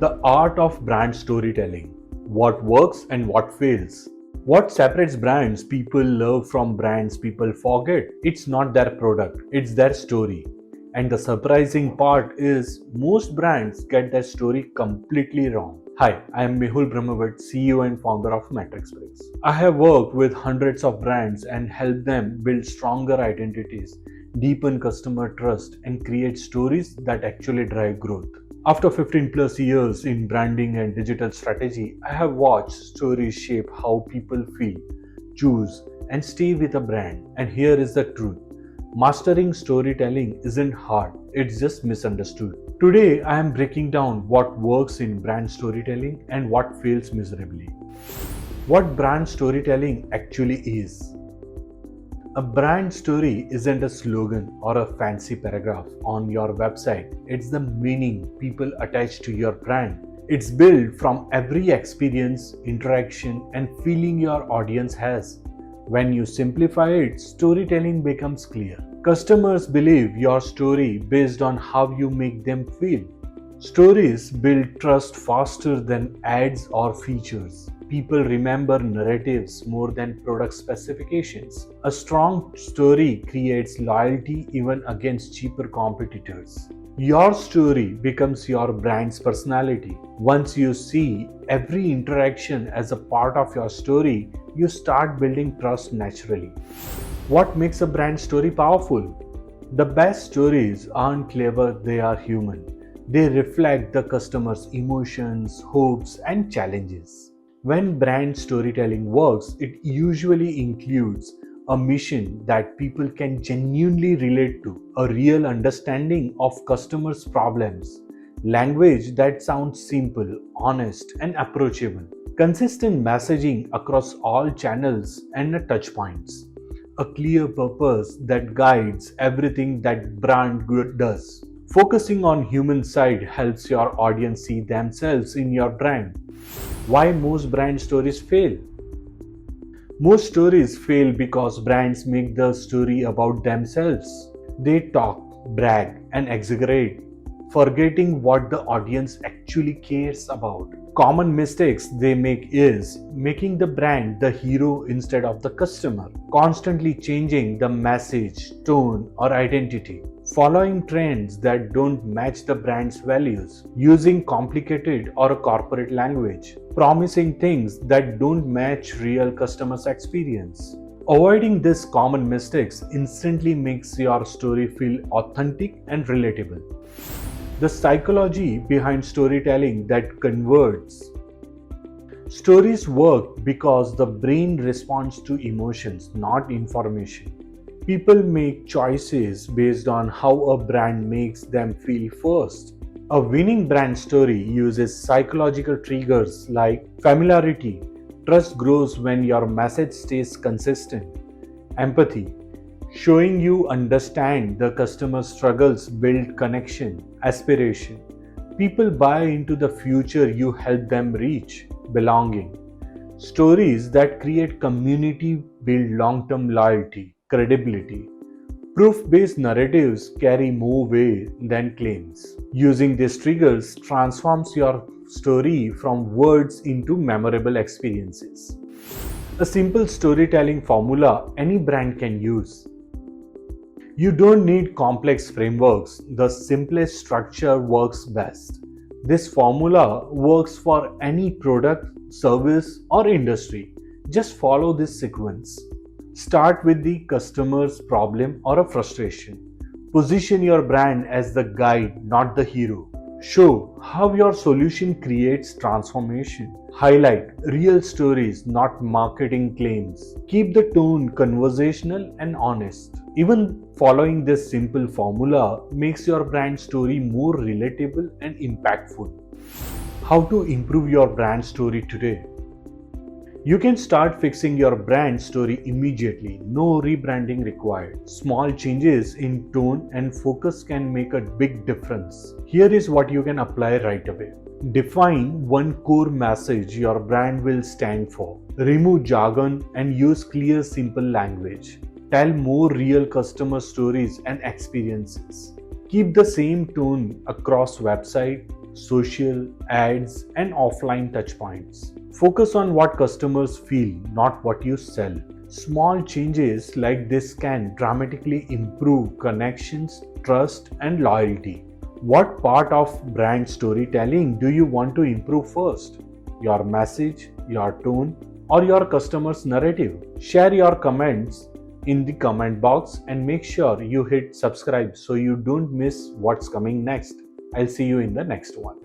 The art of brand storytelling. What works and what fails. What separates brands people love from brands people forget? It's not their product, it's their story. And the surprising part is most brands get their story completely wrong. Hi, I am Mehul Brahmbhatt, CEO and founder of Matrix Bricks. I have worked with hundreds of brands and helped them build stronger identities, deepen customer trust, and create stories that actually drive growth. After 15 plus years in branding and digital strategy, I have watched stories shape how people feel, choose, and stay with a brand. And here is the truth. Mastering storytelling isn't hard, it's just misunderstood. Today, I am breaking down what works in brand storytelling and what fails miserably. What brand storytelling actually is. A brand story isn't a slogan or a fancy paragraph on your website. It's the meaning people attach to your brand. It's built from every experience, interaction, and feeling your audience has. When you simplify it, storytelling becomes clear. Customers believe your story based on how you make them feel. Stories build trust faster than ads or features. People remember narratives more than product specifications. A strong story creates loyalty even against cheaper competitors. Your story becomes your brand's personality. Once you see every interaction as a part of your story, you start building trust naturally. What makes a brand story powerful? The best stories aren't clever, they are human. They reflect the customer's emotions, hopes, and challenges. When brand storytelling works, it usually includes a mission that people can genuinely relate to, a real understanding of customers' problems, language that sounds simple, honest, and approachable, consistent messaging across all channels and touch points, a clear purpose that guides everything that brand does. Focusing on human side helps your audience see themselves in your brand. Why most brand stories fail? Most stories fail because brands make the story about themselves. They talk, brag, and exaggerate, forgetting what the audience actually cares about. Common mistakes they make is making the brand the hero instead of the customer, constantly changing the message, tone, or identity, following trends that don't match the brand's values, using complicated or corporate language, promising things that don't match real customers' experience. Avoiding these common mistakes instantly makes your story feel authentic and relatable. The psychology behind storytelling that converts. Stories work because the brain responds to emotions, not information. People make choices based on how a brand makes them feel first. A winning brand story uses psychological triggers like familiarity. Trust grows when your message stays consistent. Empathy. Showing you understand the customer's struggles build connection, aspiration. People buy into the future you help them reach. Belonging. Stories that create community build long-term loyalty, credibility. Proof-based narratives carry more weight than claims. Using these triggers transforms your story from words into memorable experiences. A simple storytelling formula any brand can use. You don't need complex frameworks. The simplest structure works best. This formula works for any product, service, or industry. Just follow this sequence. Start with the customer's problem or a frustration. Position your brand as the guide, not the hero. Show how your solution creates transformation. Highlight real stories, not marketing claims. Keep the tone conversational and honest. Even following this simple formula makes your brand story more relatable and impactful. How to improve your brand story today? You can start fixing your brand story immediately, no rebranding required. Small changes in tone and focus can make a big difference. Here is what you can apply right away. Define one core message your brand will stand for. Remove jargon and use clear, simple language. Tell more real customer stories and experiences. Keep the same tone across website, social, ads, and offline touchpoints. Focus on what customers feel, not what you sell. Small changes like this can dramatically improve connections, trust, and loyalty. What part of brand storytelling do you want to improve first? Your message, your tone, or your customer's narrative? Share your comments in the comment box and make sure you hit subscribe so you don't miss what's coming next. I'll see you in the next one.